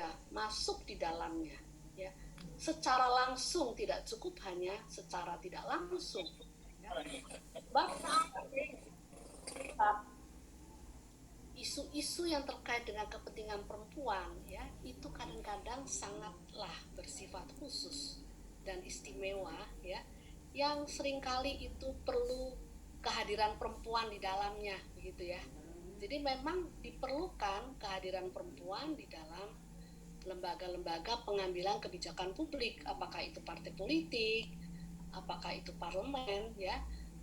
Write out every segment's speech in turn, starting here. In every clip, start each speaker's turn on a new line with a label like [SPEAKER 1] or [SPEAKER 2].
[SPEAKER 1] juga masuk di dalamnya, ya. Secara langsung tidak cukup, hanya secara tidak langsung, ya. Isu-isu yang terkait dengan kepentingan perempuan, ya, itu kadang-kadang sangatlah bersifat khusus dan istimewa, ya, yang seringkali itu perlu kehadiran perempuan di dalamnya, begitu ya. Jadi memang diperlukan kehadiran perempuan di dalam lembaga-lembaga pengambilan kebijakan publik, apakah itu partai politik, apakah itu parlemen, ya,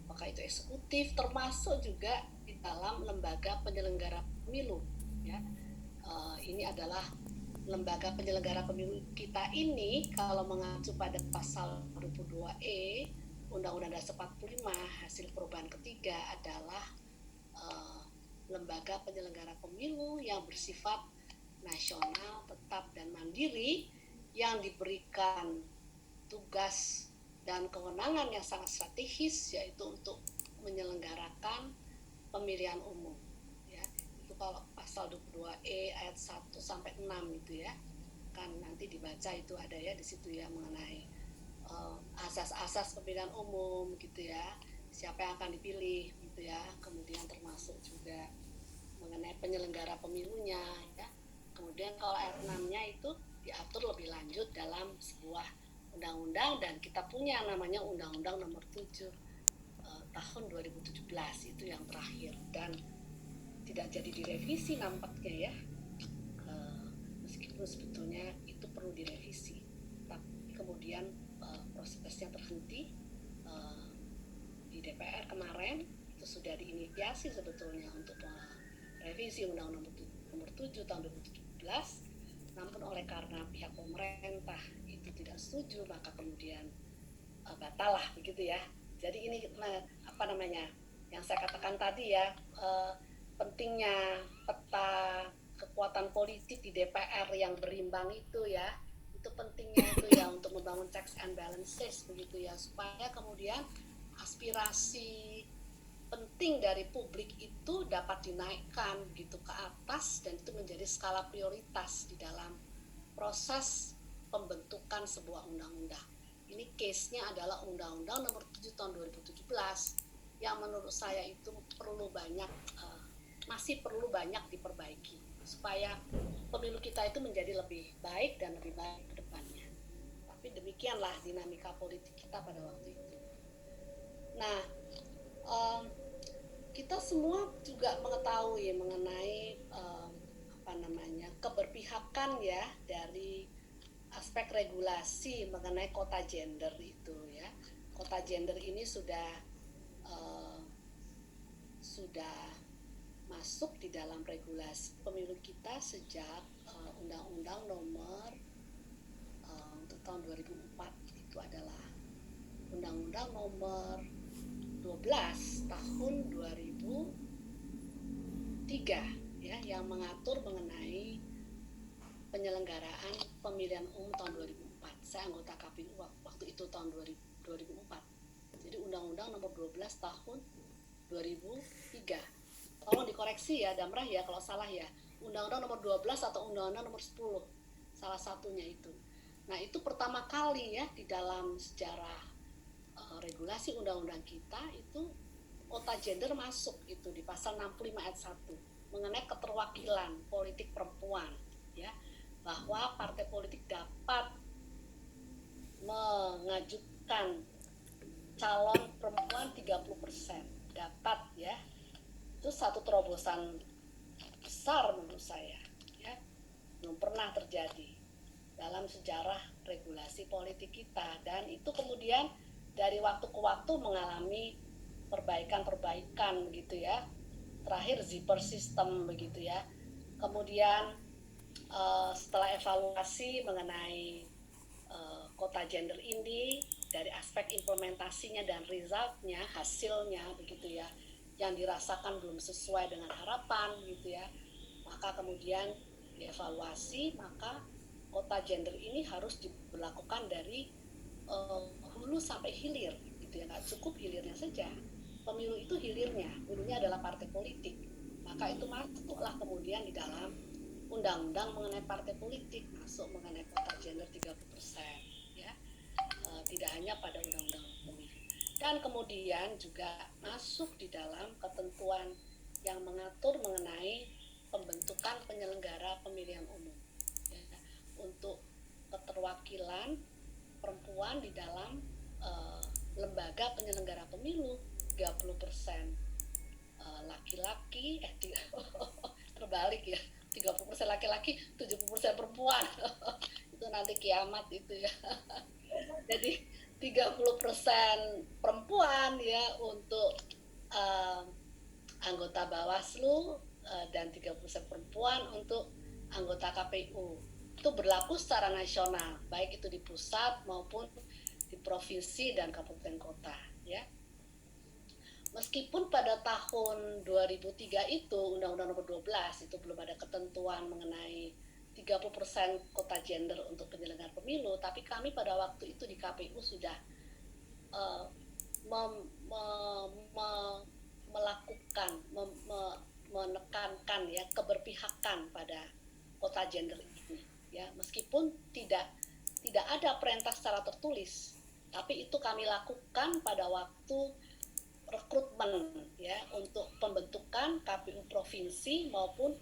[SPEAKER 1] apakah itu eksekutif, termasuk juga di dalam lembaga penyelenggara pemilu, ya. Ini adalah lembaga penyelenggara pemilu kita ini, kalau mengacu pada pasal 22E Undang-Undang Dasar 45 hasil perubahan ketiga, adalah lembaga penyelenggara pemilu yang bersifat nasional, tetap dan mandiri, yang diberikan tugas dan kewenangan yang sangat strategis, yaitu untuk menyelenggarakan pemilihan umum, ya. Itu kalau pasal 22E ayat 1 sampai 6 itu, ya. Kan nanti dibaca itu ada, ya, di situ, ya, mengenai asas-asas pemilihan umum gitu, ya. Siapa yang akan dipilih gitu, ya. Kemudian termasuk juga mengenai penyelenggara pemilunya, ya. Kemudian kalau ayat 6-nya itu diatur lebih lanjut dalam sebuah undang-undang, dan kita punya namanya Undang-Undang Nomor 7 tahun 2017 itu yang terakhir, dan tidak jadi direvisi nampaknya, ya. Meskipun sebetulnya itu perlu direvisi, tapi kemudian prosesnya terhenti di DPR kemarin. Itu sudah diinisiasi sebetulnya untuk revisi Undang-Undang Nomor 7 tahun 2017, namun oleh karena pihak pemerintah itu tidak setuju, maka kemudian batal lah, begitu ya. Jadi ini apa namanya yang saya katakan tadi, ya, pentingnya peta kekuatan politik di DPR yang berimbang itu, ya. Itu pentingnya itu, ya, untuk membangun checks and balances, begitu ya, supaya kemudian aspirasi penting dari publik itu dapat dinaikkan gitu ke atas, dan itu menjadi skala prioritas di dalam proses pembentukan sebuah undang-undang. Ini case-nya adalah Undang-Undang Nomor 7 tahun 2017 yang menurut saya itu masih perlu banyak diperbaiki supaya pemilu kita itu menjadi lebih baik dan lebih baik ke depannya. Tapi demikianlah dinamika politik kita pada waktu itu. Nah, kita semua juga mengetahui mengenai keberpihakan, ya, dari aspek regulasi mengenai kota gender itu, ya. Kota gender ini sudah masuk di dalam regulasi pemilu kita sejak Undang-Undang Nomor untuk tahun 2004 itu adalah Undang-Undang Nomor 12 tahun 2003, ya, yang mengatur mengenai penyelenggaraan pemilihan umum tahun 2004. Saya anggota KPU waktu itu tahun 2004. Jadi Undang-Undang Nomor 12 tahun 2003. Tolong dikoreksi, ya, Damrah, ya, kalau salah, ya. Undang-Undang Nomor 12 atau Undang-Undang Nomor 10. Salah satunya itu. Nah, itu pertama kali, ya, di dalam sejarah regulasi undang-undang kita itu kota gender masuk itu di pasal 65 ayat 1 mengenai keterwakilan politik perempuan, ya, bahwa partai politik dapat mengajukan calon perempuan 30%, dapat, ya. Itu satu terobosan besar menurut saya, ya, belum pernah terjadi dalam sejarah regulasi politik kita, dan itu kemudian dari waktu ke waktu mengalami perbaikan begitu, ya. Terakhir zipper system begitu, ya. Kemudian setelah evaluasi mengenai kota gender ini dari aspek implementasinya dan resultnya, hasilnya begitu, ya, yang dirasakan belum sesuai dengan harapan gitu, ya, maka kemudian dievaluasi, maka kota gender ini harus diberlakukan dari hulu sampai hilir gitu, ya, nggak cukup hilirnya saja. Pemilu itu hilirnya, hulunya adalah partai politik, maka itu masuklah kemudian di dalam undang-undang mengenai partai politik masuk mengenai kuota gender 30%, ya. Tidak hanya pada undang-undang pemilu. Dan kemudian juga masuk di dalam ketentuan yang mengatur mengenai pembentukan penyelenggara pemilihan umum, ya, untuk keterwakilan perempuan di dalam lembaga penyelenggara pemilu 30% laki-laki, terbalik ya, 30% laki-laki, 70% perempuan. Itu nanti kiamat itu ya. Jadi 30% perempuan ya untuk anggota Bawaslu, dan 30% perempuan untuk anggota KPU. Itu berlaku secara nasional, baik itu di pusat maupun di provinsi dan kabupaten kota, ya. Meskipun pada tahun 2003 itu Undang-Undang Nomor 12 itu belum ada ketentuan mengenai 30% kota gender untuk penyelenggara pemilu, tapi kami pada waktu itu di KPU sudah melakukan, menekankan ya keberpihakan pada kota gender ini, ya, meskipun tidak ada perintah secara tertulis, tapi itu kami lakukan pada waktu rekrutmen ya untuk pembentukan KPU provinsi maupun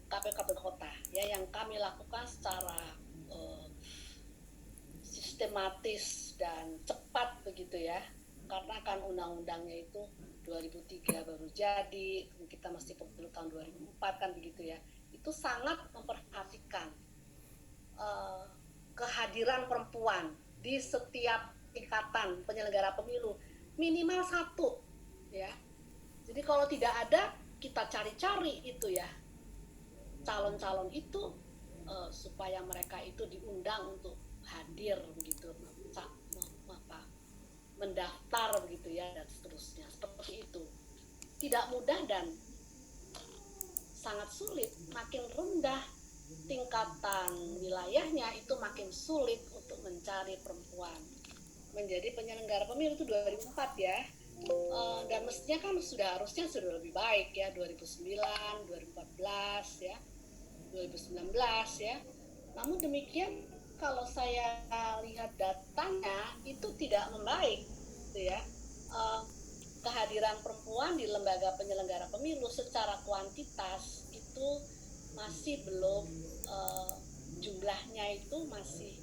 [SPEAKER 1] KPU kabupaten kota, ya, yang kami lakukan secara sistematis dan cepat begitu ya, karena kan undang-undangnya itu 2003 baru jadi, kita mesti pemilu tahun 2004 kan begitu ya. Itu sangat memperhatikan kehadiran perempuan di setiap tingkatan penyelenggara pemilu, minimal 1 ya. Jadi kalau tidak ada, kita cari-cari itu ya calon-calon itu, supaya mereka itu diundang untuk hadir begitu, mendaftar begitu ya, dan seterusnya. Seperti itu tidak mudah dan sangat sulit. Makin rendah tingkatan wilayahnya itu makin sulit untuk mencari perempuan menjadi penyelenggara pemilu. Itu 2004 ya, dan mestinya kan harusnya sudah lebih baik ya, 2009, 2014 ya, 2019 ya. Namun demikian kalau saya lihat datanya itu tidak membaik gitu ya. Kehadiran perempuan di lembaga penyelenggara pemilu secara kuantitas itu masih belum, jumlahnya itu masih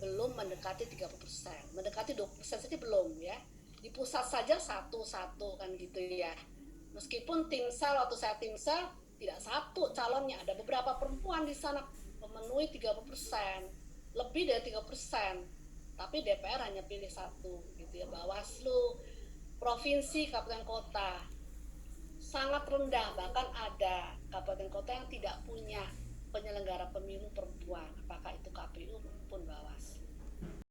[SPEAKER 1] belum mendekati 30%, mendekati 20% saja belum ya. Di pusat saja satu kan gitu ya. Meskipun timsel, waktu saya timsel tidak satu calonnya, ada beberapa perempuan di sana memenuhi 30%, lebih dari 30%, tapi DPR hanya pilih 1 gitu ya. Bawaslu provinsi, kabupaten kota sangat rendah, bahkan ada kabupaten kota yang tidak punya penyelenggara pemilu perempuan, apakah itu KPU maupun Bawaslu.